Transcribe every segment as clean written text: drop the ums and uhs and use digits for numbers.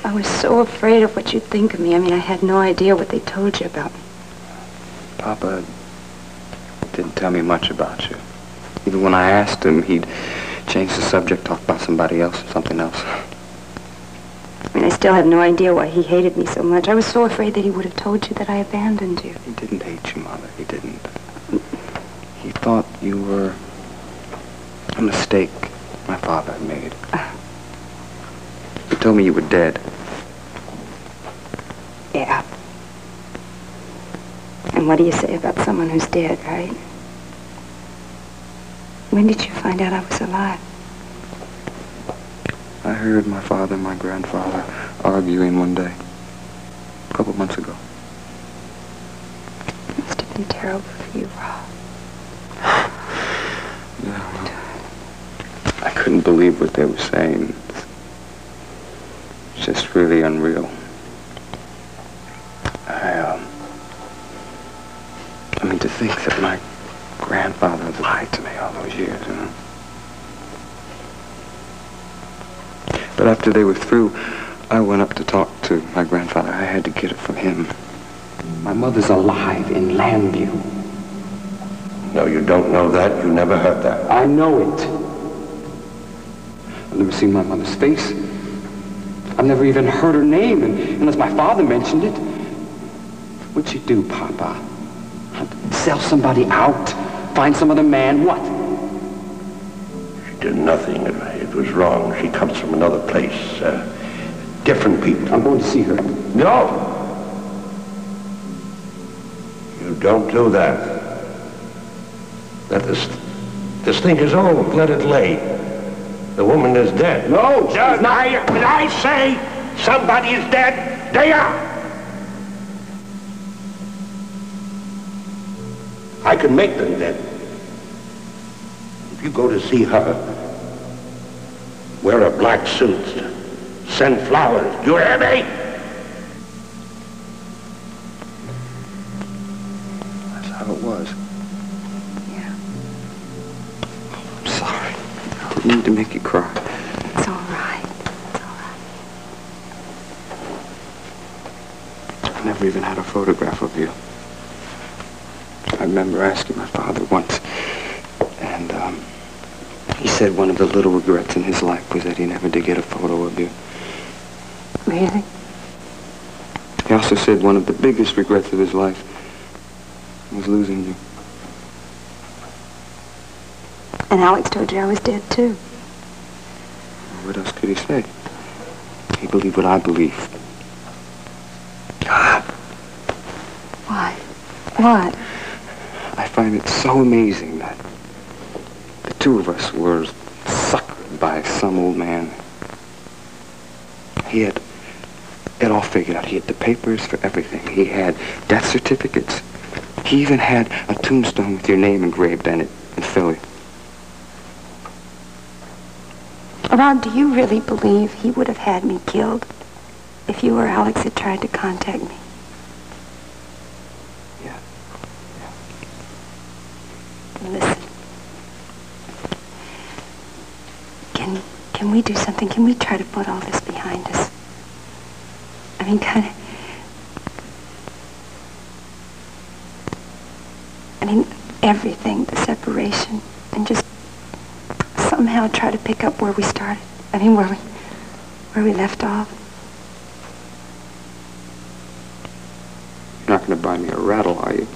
I was so afraid of what you'd think of me. I mean, I had no idea what they told you about me. Papa didn't tell me much about you. Even when I asked him, he'd change the subject, talk about somebody else or something else. I mean, I still have no idea why he hated me so much. I was so afraid that he would have told you that I abandoned you. He didn't hate you, Mother. He didn't. He thought you were a mistake my father had made. He told me you were dead. Yeah. And what do you say about someone who's dead, right? When did you find out I was alive? I heard my father and my grandfather arguing one day, a couple months ago. It must have been terrible for you, Rob. Yeah, well, I couldn't believe what they were saying. It's just really unreal. I mean, to think that my grandfather lied to me all those years, you know. But after they were through, I went up to talk to my grandfather. I had to get it from him. My mother's alive in Lambview. No, you don't know that. You never heard that. I know it. I've never seen my mother's face. I've never even heard her name, unless my father mentioned it. What'd she do, Papa? Sell somebody out? Find some other man? What? She did nothing. It was wrong. She comes from another place. Different people. I'm going to see her. No! You don't do that. Let this thing is old. Let it lay. The woman is dead. No, when I say somebody is dead, they are. I can make them dead. If you go to see her, wear a black suit, send flowers. You hear me? That's how it was. Yeah. I'm sorry. I didn't mean to make you cry. It's all right. It's all right. I never even had a photograph of you. I remember asking my father once, and he said one of the little regrets in his life was that he never did get a photo of you. Really? He also said one of the biggest regrets of his life was losing you. And Alex told you I was dead, too. What else could he say? He believed what I believe. Why? What? I find it so amazing that the two of us were suckered by some old man. He had it all figured out. He had the papers for everything. He had death certificates. He even had a tombstone with your name engraved on it in Philly. Rob, do you really believe he would have had me killed if you or Alex had tried to contact me? Yeah. Listen. Can we do something? Can we try to put all this behind us? I mean, everything, the separation, and just somehow try to pick up where we started. I mean, where we left off. You're not going to buy me a rattle, are you?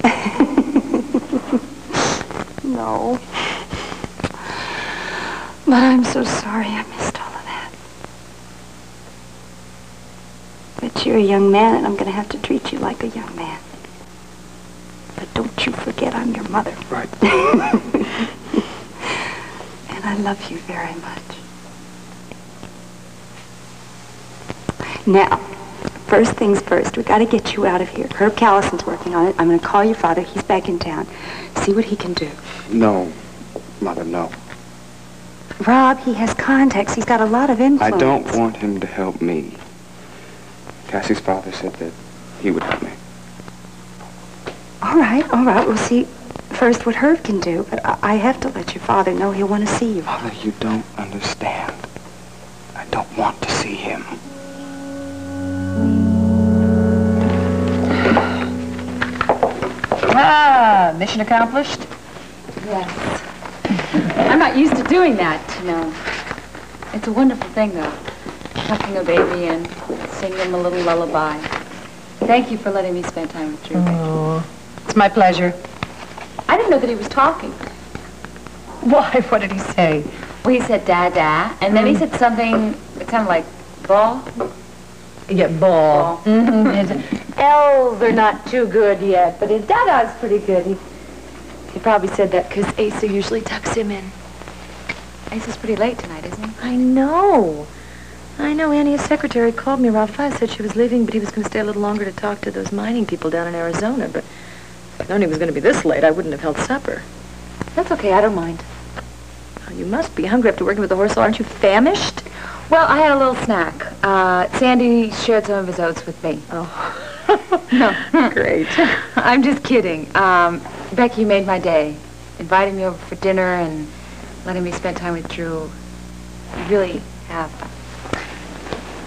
No. But I'm so sorry I missed all of that. But you're a young man, and I'm going to have to treat you like a young man. But don't you forget I'm your mother. Right. And I love you very much. Now, first things first, we got to get you out of here. Herb Callison's working on it. I'm going to call your father. He's back in town. See what he can do. No, Mother, no. Rob, he has contacts. He's got a lot of influence. I don't want him to help me. Cassie's father said that he would help me. All right. We'll see first what Herb can do. But I have to let your father know he'll want to see you. Mother, you don't understand. I don't want to see him. mission accomplished? Yes. I'm not used to doing that, you know. It's a wonderful thing, though. Tucking a baby in, singing him a little lullaby. Thank you for letting me spend time with Drew. Oh, it's my pleasure. I didn't know that he was talking. Why? What did he say? Well, he said da-da, and then he said something that sounded like ball. Yeah, ball. Mm-hmm. L's are not too good yet, but his da-da's pretty good. He probably said that because Asa usually tucks him in. Asa's pretty late tonight, isn't he? I know. Annie, his secretary called me around 5, said she was leaving, but he was going to stay a little longer to talk to those mining people down in Arizona. But if I'd known he was going to be this late, I wouldn't have held supper. That's okay, I don't mind. Oh, you must be hungry after working with the horse. Aren't you famished? Well, I had a little snack. Sandy shared some of his oats with me. Oh. No. Great. I'm just kidding. Becky made my day, inviting me over for dinner and letting me spend time with Drew. You really have.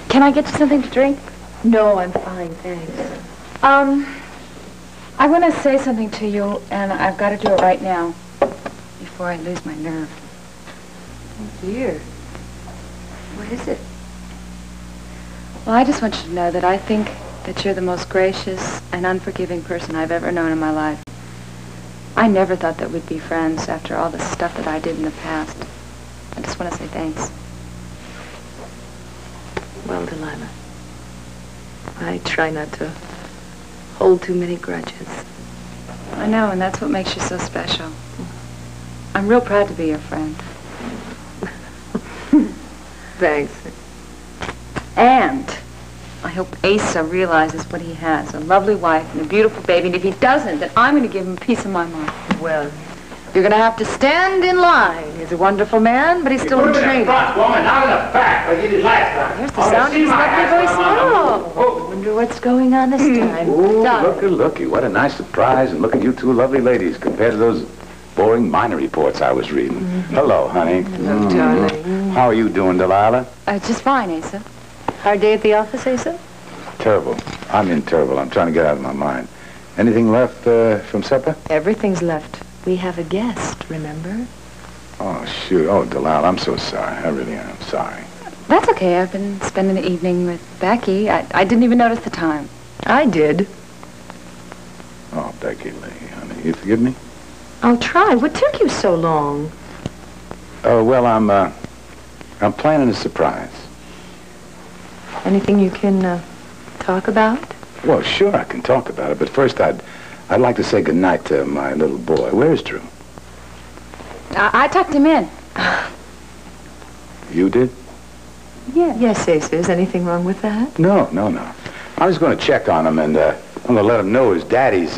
Can I get you something to drink? No, I'm fine, thanks. I want to say something to you, and I've got to do it right now before I lose my nerve. Oh, dear. What is it? Well, I just want you to know that I think that you're the most gracious and unforgiving person I've ever known in my life. I never thought that we'd be friends after all the stuff that I did in the past. I just want to say thanks. Well, Delila, I try not to hold too many grudges. I know, and that's what makes you so special. I'm real proud to be your friend. Thanks. And I hope Asa realizes what he has, a lovely wife and a beautiful baby, and if he doesn't, then I'm going to give him a piece of my mind. Well, you're going to have to stand in line. He's a wonderful man, but he's still in training. Front, woman, not in the back, like you did last time. There's the sound of his lovely voice now. I wonder what's going on this time. Ooh, Darling. looky. What a nice surprise. And look at you two lovely ladies compared to those boring minor reports I was reading. Hello, honey. Hello, darling. How are you doing, Delila? Just fine, Asa. Hard day at the office, Asa? Terrible. I'm in terrible. I'm trying to get out of my mind. Anything left from supper? Everything's left. We have a guest, remember? Oh, shoot. Oh, Delila, I'm so sorry. I really am sorry. That's okay. I've been spending the evening with Becky. I didn't even notice the time. I did. Oh, Becky Lee, honey. You forgive me? I'll try. What took you so long? Oh, well, I'm planning a surprise. Anything you can talk about? Well, sure, I can talk about it, but first I'd like to say goodnight to my little boy. Where's Drew? I tucked him in. You did? Yeah. Yes, Asa. Is anything wrong with that? No. I was going to check on him, and I'm going to let him know his daddy's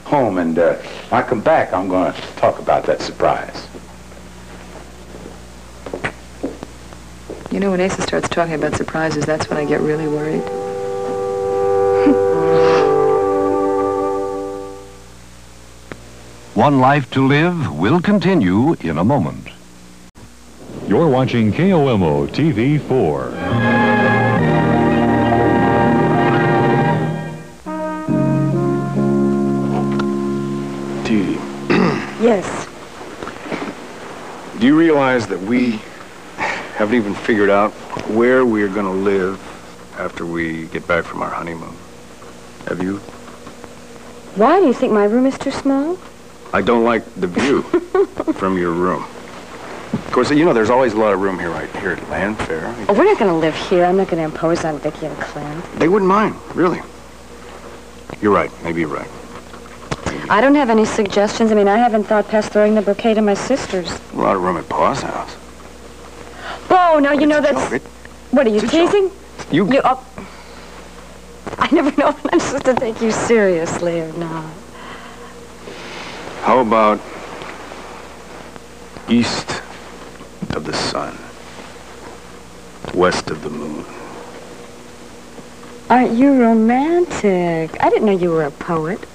home, and when I come back, I'm going to talk about that surprise. You know, when Asa starts talking about surprises, that's when I get really worried. One Life to Live will continue in a moment. You're watching KOMO TV 4. Didi. Yes. Do you realize that we haven't even figured out where we're going to live after we get back from our honeymoon? Have you? Why? Do you think my room is too small? I don't like the view from your room. Of course, you know, there's always a lot of room here right here at Landfair. Oh, we're not going to live here. I'm not going to impose on Becky and Clint. They wouldn't mind, really. You're right. Maybe you're right. I don't have any suggestions. I mean, I haven't thought past throwing the bouquet to my sisters. A lot of room at Pa's house. Oh, no, you know that's... Joke. What, are you It's a teasing? You... Oh. I never know if I'm supposed to take you seriously or not. How about east of the sun, west of the moon? Aren't you romantic? I didn't know you were a poet.